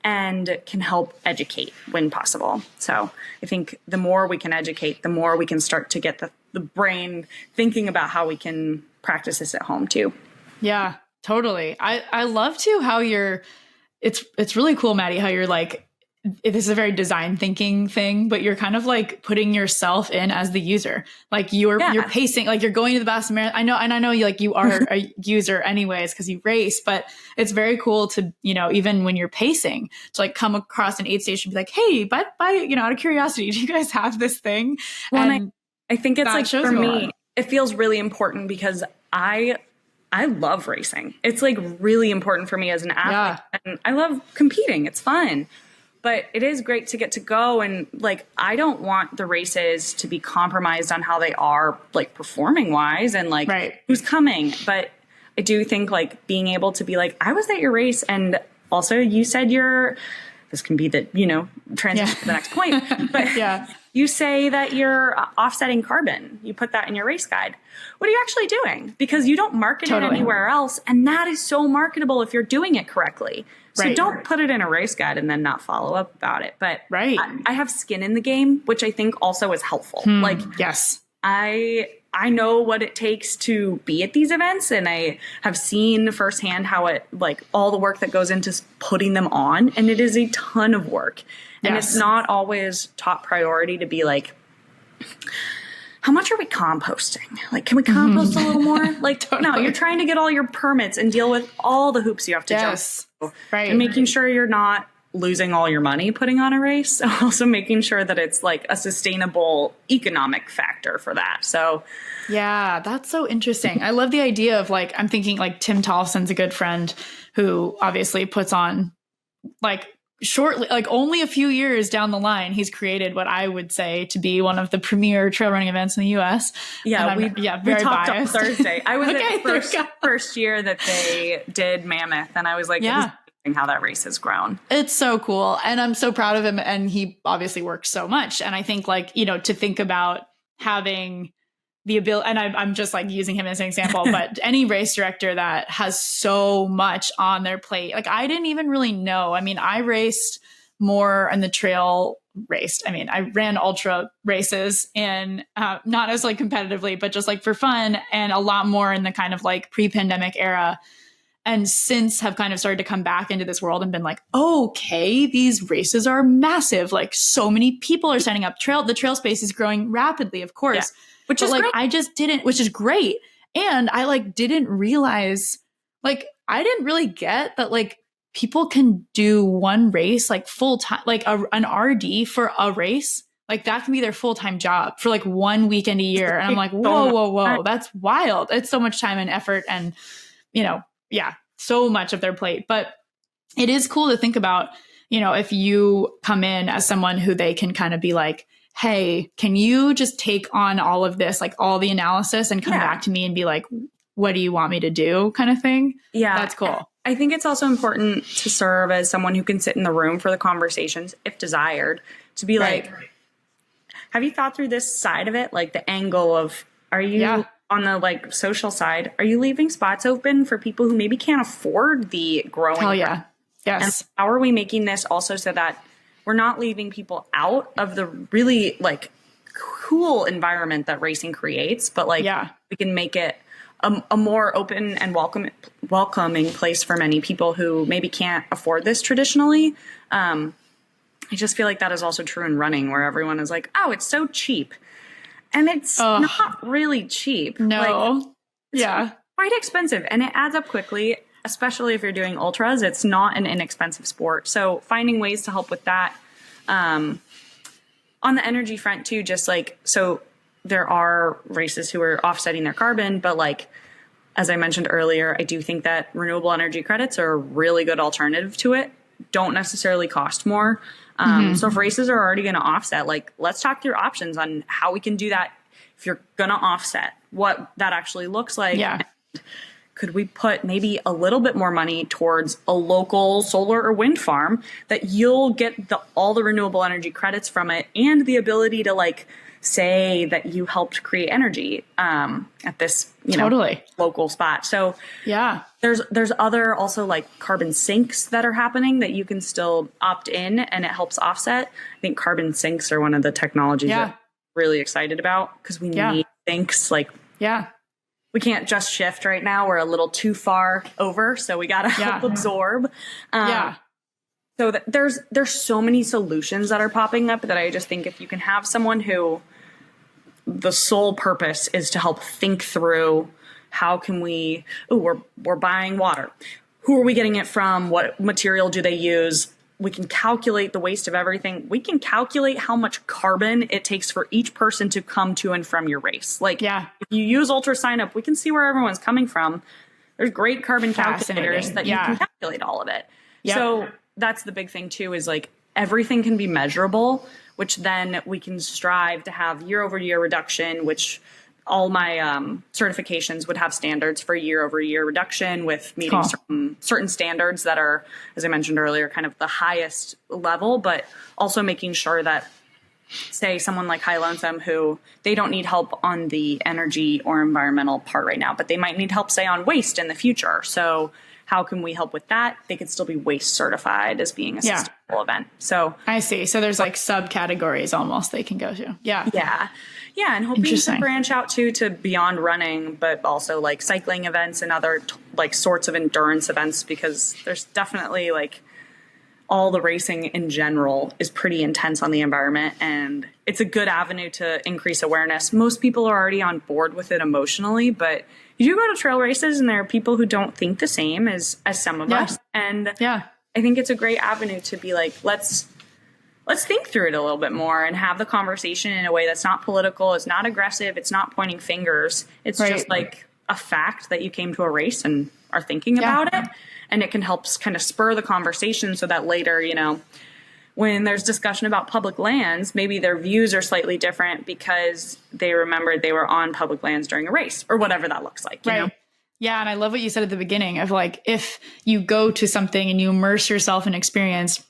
and can help educate when possible. So I think the more we can educate, the more we can start to get the brain thinking about how we can practice this at home too. Yeah, totally. I love too how it's really cool, Maddie, how you're like, this is a very design thinking thing, but you're kind of like putting yourself in as the user. Like you're pacing, like you're going to the Boston Marathon. I know you like you are a user anyways, because you race, but it's very cool to, even when you're pacing, to like come across an aid station and be like, hey, by out of curiosity, do you guys have this thing? Well, and I think it's like, for me, it feels really important because I love racing. It's like really important for me as an athlete. Yeah. And I love competing. It's fun. But it is great to get to go, and like I don't want the races to be compromised on how they are like performing wise and like who's coming. But I do think like being able to be like, I was at your race, and also you said this can be the transition to the next point. But you say that you're offsetting carbon. You put that in your race guide. What are you actually doing? Because you don't market it anywhere else, and that is so marketable if you're doing it correctly. So don't put it in a race guide and then not follow up about it. But I have skin in the game, which I think also is helpful. Like, yes, I know what it takes to be at these events, and I have seen firsthand how it, like, all the work that goes into putting them on, and it is a ton of work. And it's not always top priority to be like, how much are we composting? Like, can we compost a little more? Like, no, you're trying to get all your permits and deal with all the hoops you have to jump through. And making sure you're not losing all your money putting on a race. Also making sure that it's like a sustainable economic factor for that. So yeah, that's so interesting. I love the idea of like, I'm thinking like Tim Tollefson's a good friend who obviously puts on like shortly, like only a few years down the line, he's created what I would say to be one of the premier trail running events in the US. Yeah, we talked on Thursday. I was at first year that they did Mammoth, and I was like, yeah, how that race has grown. It's so cool. And I'm so proud of him. And he obviously works so much. And I think like, to think about having the ability, and I'm just like using him as an example, but any race director that has so much on their plate, like I didn't even really know. I mean, I raced more in the trail raced. I mean, I ran ultra races and not as like competitively, but just like for fun, and a lot more in the kind of like pre-pandemic era. And since have kind of started to come back into this world and been like, okay, these races are massive. Like so many people are signing up. The trail space is growing rapidly, of course. Yeah. Which is like, great. I just didn't, which is great. And I like didn't realize, like, I didn't really get that like people can do one race like full time, like an RD for a race. Like that can be their full-time job for like 1 weekend a year. And I'm like, whoa, that's wild. It's so much time and effort and, so much of their plate. But it is cool to think about, if you come in as someone who they can kind of be like, hey, can you just take on all of this, like all the analysis and come back to me and be like, what do you want me to do kind of thing? Yeah. That's cool. I think it's also important to serve as someone who can sit in the room for the conversations, if desired, to be like, have you thought through this side of it? Like the angle of, are you on the like social side, are you leaving spots open for people who maybe can't afford the growing? Hell yeah. Yes. And how are we making this also so that we're not leaving people out of the really like cool environment that racing creates, but like we can make it a more open and welcoming place for many people who maybe can't afford this traditionally. I just feel like that is also true in running, where everyone is like, oh, it's so cheap. And it's not really cheap. No. Like, it's quite expensive, and it adds up quickly. Especially if you're doing ultras, it's not an inexpensive sport. So finding ways to help with that. On the energy front too, just like, so there are races who are offsetting their carbon, but like, as I mentioned earlier, I do think that renewable energy credits are a really good alternative to it. Don't necessarily cost more. So if races are already going to offset, like let's talk through options on how we can do that. If you're going to offset, what that actually looks like. Yeah. could we put maybe a little bit more money towards a local solar or wind farm that you'll get all the renewable energy credits from it and the ability to like say that you helped create energy at this local spot. So yeah, there's other also like carbon sinks that are happening that you can still opt in and it helps offset. I think carbon sinks are one of the technologies that I'm really excited about because we need sinks. Like we can't just shift right now. We're a little too far over, so we got to help absorb. So there's so many solutions that are popping up that I just think if you can have someone who the sole purpose is to help think through how can we're buying water. Who are we getting it from? What material do they use? We can calculate the waste of everything. We can calculate how much carbon it takes for each person to come to and from your race. Like if you use Ultra Sign Up, we can see where everyone's coming from. There's great carbon calculators that you can calculate all of it. Yep. So that's the big thing too, is like everything can be measurable, which then we can strive to have year over year reduction, which all my certifications would have standards for year over year reduction with meeting certain standards that are, as I mentioned earlier, kind of the highest level, but also making sure that, say, someone like High Lonesome, who they don't need help on the energy or environmental part right now, but they might need help, say, on waste in the future. So how can we help with that? They could still be waste certified as being a sustainable event. So I see. So there's like subcategories almost they can go to. Yeah. And hoping to branch out to beyond running, but also like cycling events and other like sorts of endurance events, because there's definitely like all the racing in general is pretty intense on the environment, and it's a good avenue to increase awareness. Most people are already on board with it emotionally, but you do go to trail races and there are people who don't think the same as some of us. And I think it's a great avenue to be like, let's think through it a little bit more and have the conversation in a way that's not political. It's not aggressive. It's not pointing fingers. It's just like a fact that you came to a race and are thinking about it. And it can help kind of spur the conversation so that later, you know, when there's discussion about public lands, maybe their views are slightly different because they remembered they were on public lands during a race or whatever that looks like. You know? Yeah. And I love what you said at the beginning of like, if you go to something and you immerse yourself in experience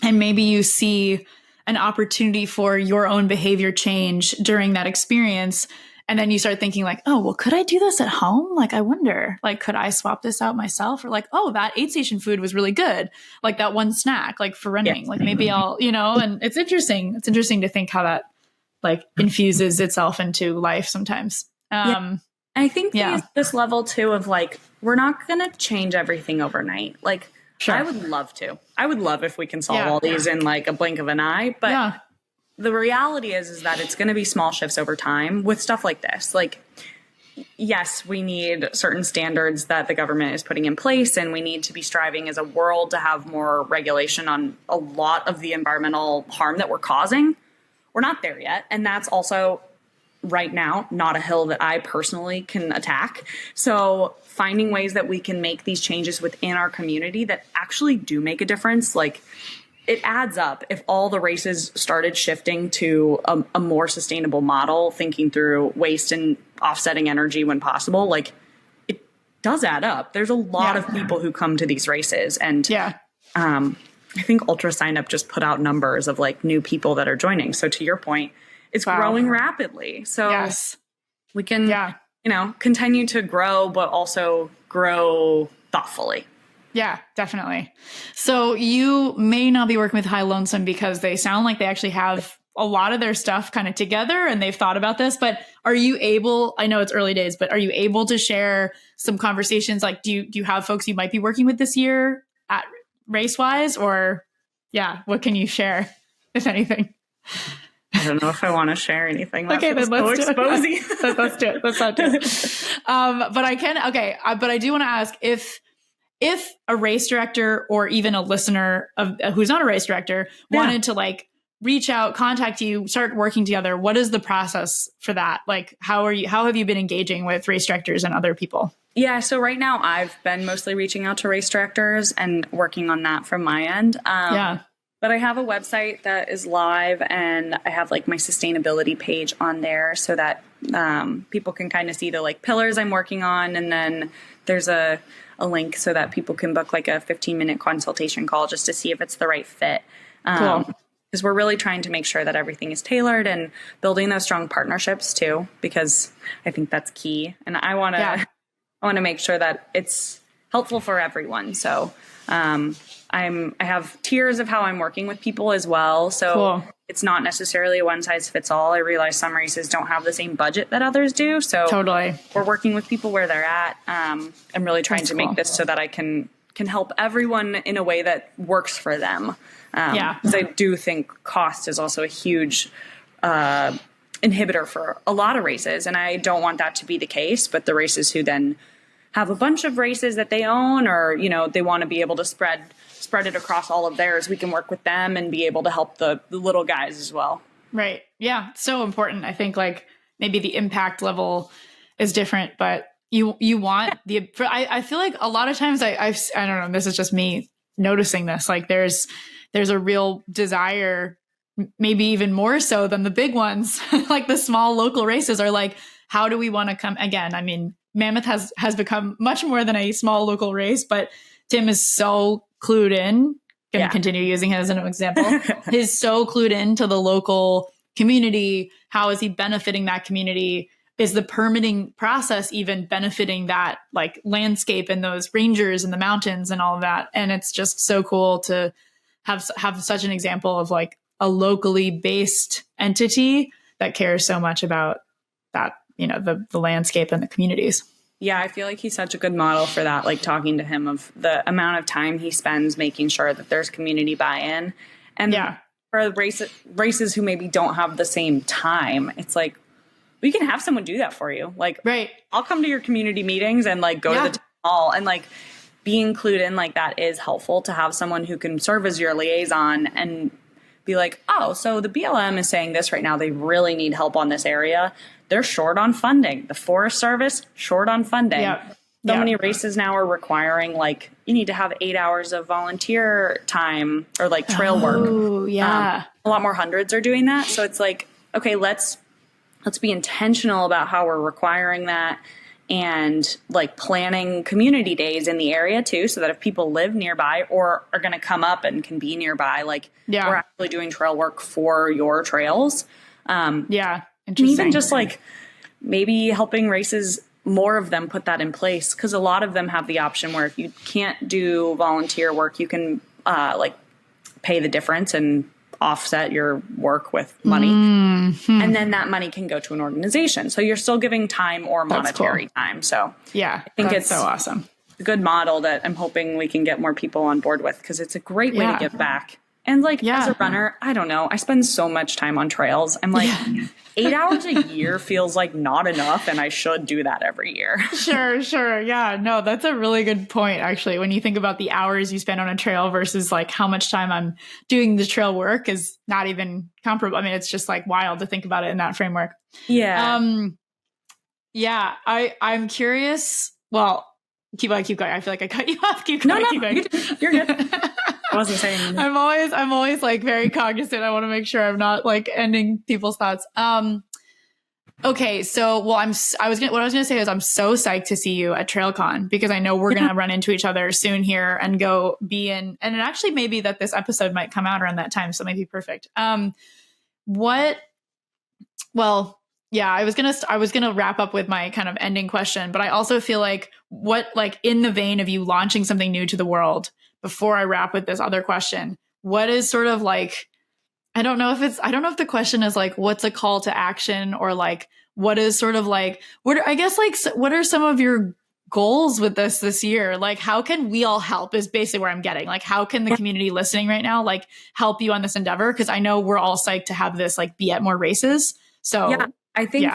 and maybe you see an opportunity for your own behavior change during that experience, and then you start thinking like, oh, well, could I do this at home? Like, I wonder, like, could I swap this out myself? Or like, oh, that aid station food was really good. Like that one snack, like for running, like maybe I'll, you know, and it's interesting. It's interesting to think how that like infuses itself into life sometimes. I think this level too of like, we're not going to change everything overnight. Like I would love to. I would love if we can solve all these in like a blink of an eye, but the reality is that it's going to be small shifts over time with stuff like this. Like, yes, we need certain standards that the government is putting in place, and we need to be striving as a world to have more regulation on a lot of the environmental harm that we're causing. We're not there yet. And that's also right now not a hill that I personally can attack. So finding ways that we can make these changes within our community that actually do make a difference, like it adds up. If all the races started shifting to a more sustainable model, thinking through waste and offsetting energy when possible, like it does add up. There's a lot of people who come to these races, and I think Ultra Sign Up just put out numbers of like new people that are joining. So to your point, it's growing rapidly. So we can, you know, continue to grow, but also grow thoughtfully. Yeah, definitely. So you may not be working with High Lonesome because they sound like they actually have a lot of their stuff kind of together and they've thought about this, but are you able, I know it's early days, but are you able to share some conversations? Like, do you have folks you might be working with this year at Racewise, or what can you share, if anything? I don't know if I want to share anything. Okay, then let's do it. Let's do it. Let's not do it. But I can, but I do want to ask if a race director or even a listener who's not a race director wanted to like reach out, contact you, start working together, what is the process for that? Like, how have you been engaging with race directors and other people? Yeah. So right now I've been mostly reaching out to race directors and working on that from my end. But I have a website that is live, and I have like my sustainability page on there so that people can kind of see the like pillars I'm working on. And then there's a link so that people can book like a 15-minute consultation call just to see if it's the right fit. Cool. Because we're really trying to make sure that everything is tailored and building those strong partnerships too, because I think that's key. And I want to make sure that it's helpful for everyone. So I have tiers of how I'm working with people as well. So it's not necessarily a one size fits all. I realize some races don't have the same budget that others do. So we're working with people where they're at. I'm really trying to make this so that I can help everyone in a way that works for them. Because I do think cost is also a huge inhibitor for a lot of races. And I don't want that to be the case, but the races who then have a bunch of races that they own, or, you know, they want to be able to spread it across all of theirs, we can work with them and be able to help the little guys as well. Right. Yeah. So important. I think like maybe the impact level is different, but you want I feel like a lot of times I don't know, this is just me noticing this, like there's a real desire, maybe even more so than the big ones, like the small local races are like, how do we want to come again? I mean, Mammoth has become much more than a small local race, but Tim is so clued in. Going to continue using him as an example. He's so clued into the local community. How is he benefiting that community? Is the permitting process even benefiting that like landscape and those rangers and the mountains and all of that? And it's just so cool to have such an example of like a locally based entity that cares so much about that, you know, the landscape and the communities. Yeah, I feel like he's such a good model for that, like talking to him of the amount of time he spends making sure that there's community buy-in. And for races who maybe don't have the same time, it's like, we can have someone do that for you. Like, I'll come to your community meetings and like go to the town hall, and like being clued in like that is helpful to have someone who can serve as your liaison and be like, oh, so the BLM is saying this right now. They really need help on this area. They're short on funding. The Forest Service, short on funding. So many races now are requiring like, you need to have 8 hours of volunteer time or like trail work. A lot more hundreds are doing that. So it's like, okay, let's be intentional about how we're requiring that, and like planning community days in the area too, so that if people live nearby or are going to come up and can be nearby, like we're actually doing trail work for your trails. Interesting. Even just like maybe helping races, more of them put that in place, because a lot of them have the option where if you can't do volunteer work, you can like pay the difference and offset your work with money. And then that money can go to an organization. So you're still giving time or monetary time. So I think it's so awesome. A good model that I'm hoping we can get more people on board with, because it's a great way to give back. And like as a runner, I don't know, I spend so much time on trails. I'm like 8 hours a year feels like not enough, and I should do that every year. Sure. Yeah, no, that's a really good point, actually. When you think about the hours you spend on a trail versus like how much time I'm doing the trail work is not even comparable. I mean, it's just like wild to think about it in that framework. I'm curious. Well, keep going. I feel like I cut you off. Keep going. You're good. I wasn't saying anything. I'm always like very cognizant. I want to make sure I'm not like ending people's thoughts. Okay. So, what I was going to say is I'm so psyched to see you at TrailCon, because I know we're going to run into each other soon here and go be in, and it actually may be that this episode might come out around that time. So it might be perfect. I was going to wrap up with my kind of ending question, but I also feel like in the vein of you launching something new to the world, before I wrap with this other question, what is sort of like, I don't know if the question is like, what's a call to action, or like, what is sort of like, what are some of your goals with this year? Like, how can we all help is basically where I'm getting. Like, how can the community listening right now, like, help you on this endeavor? Cause I know we're all psyched to have this, like, be at more races. So I think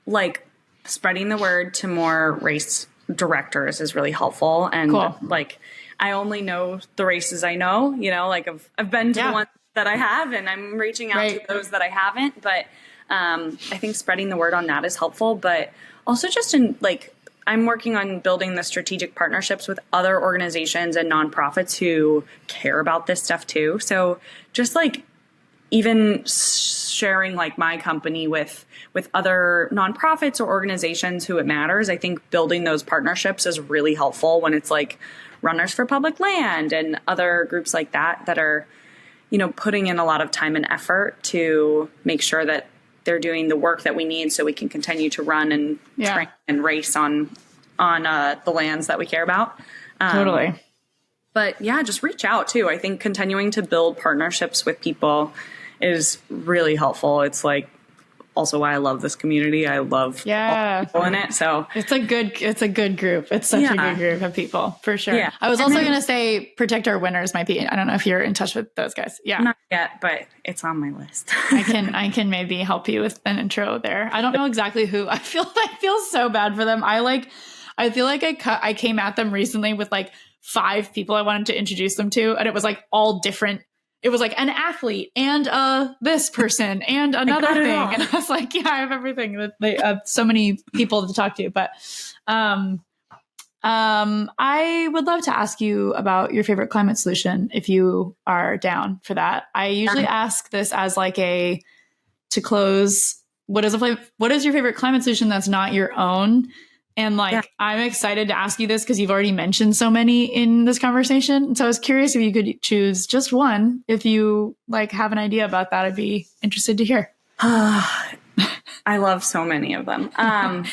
like spreading the word to more race directors is really helpful. And like, I only know the races I know, you know, like I've been to the ones that I have, and I'm reaching out to those that I haven't. But I think spreading the word on that is helpful. But also just in like I'm working on building the strategic partnerships with other organizations and nonprofits who care about this stuff too. So just like even sharing like my company with other nonprofits or organizations who it matters, I think building those partnerships is really helpful when it's like Runners for Public Land and other groups like that are, you know, putting in a lot of time and effort to make sure that they're doing the work that we need so we can continue to run and train and race on the lands that we care about. Totally. But yeah, just reach out too. I think continuing to build partnerships with people is really helpful. It's like also why I love this community. I love all the people in it. So it's a good group. It's such a good group of people for sure. Yeah. I was also going to say Protect Our Winners might be, I don't know if you're in touch with those guys. Yeah. Not yet, but it's on my list. I can maybe help you with an intro there. I don't know exactly who. I feel so bad for them. I feel like I came at them recently with like 5 people I wanted to introduce them to, and it was like all different. It was like an athlete and this person and another thing. And I was like, yeah, I have everything. They have so many people to talk to. But I would love to ask you about your favorite climate solution if you are down for that. I usually ask this as like to close, what is your favorite climate solution that's not your own? And like, I'm excited to ask you this because you've already mentioned so many in this conversation. So I was curious if you could choose just one. If you like have an idea about that, I'd be interested to hear. I love so many of them.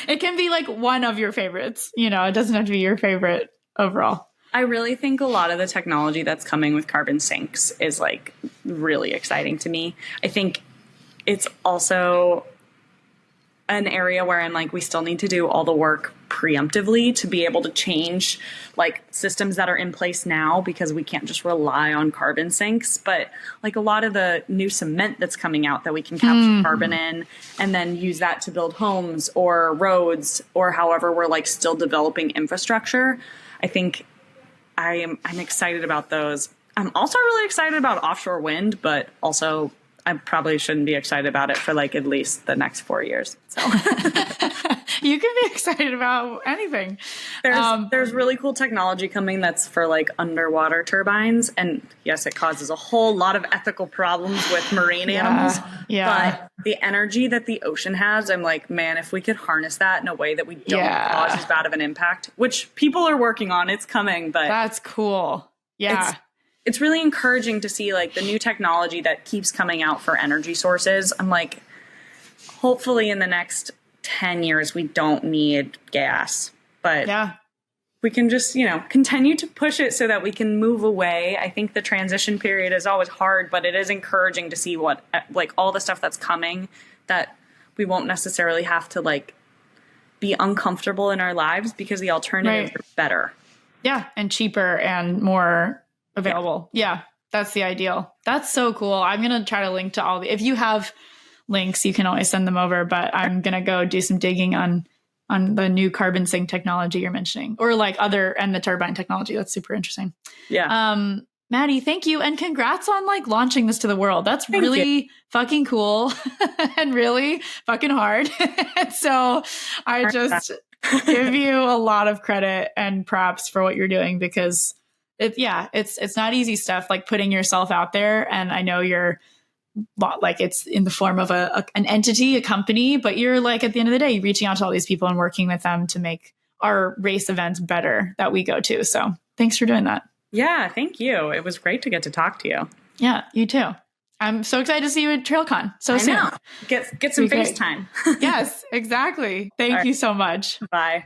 It can be like one of your favorites. You know, it doesn't have to be your favorite overall. I really think a lot of the technology that's coming with carbon sinks is like really exciting to me. I think it's also an area where I'm like, we still need to do all the work preemptively to be able to change like systems that are in place now, because we can't just rely on carbon sinks. But like a lot of the new cement that's coming out that we can capture carbon in and then use that to build homes or roads or however we're like still developing infrastructure. I think I'm excited about those. I'm also really excited about offshore wind, but also I probably shouldn't be excited about it for like at least the next 4 years. So you can be excited about anything. There's really cool technology coming that's for like underwater turbines. And yes, it causes a whole lot of ethical problems with marine animals. Yeah. But the energy that the ocean has, I'm like, man, if we could harness that in a way that we don't cause as bad of an impact, which people are working on, it's coming. But that's cool. Yeah. It's really encouraging to see like the new technology that keeps coming out for energy sources. I'm like, hopefully in the next 10 years, we don't need gas, but we can just, you know, continue to push it so that we can move away. I think the transition period is always hard, but it is encouraging to see what, like all the stuff that's coming that we won't necessarily have to like be uncomfortable in our lives because the alternatives are better. Yeah. And cheaper and more available. Yeah, that's the ideal. That's so cool. I'm going to try to link to if you have links, you can always send them over, but I'm going to go do some digging on the new carbon sink technology you're mentioning, or like and the turbine technology. That's super interesting. Yeah. Maddie, thank you. And congrats on like launching this to the world. That's really fucking cool and really fucking hard. So I just give you a lot of credit and props for what you're doing, because it's not easy stuff, like putting yourself out there. And I know you're like, it's in the form of an entity, a company, but you're like, at the end of the day, reaching out to all these people and working with them to make our race events better that we go to. So thanks for doing that. Yeah, thank you. It was great to get to talk to you. Yeah, you too. I'm so excited to see you at TrailCon so soon. Get some FaceTime. Yes, exactly. Thank you so much. Bye.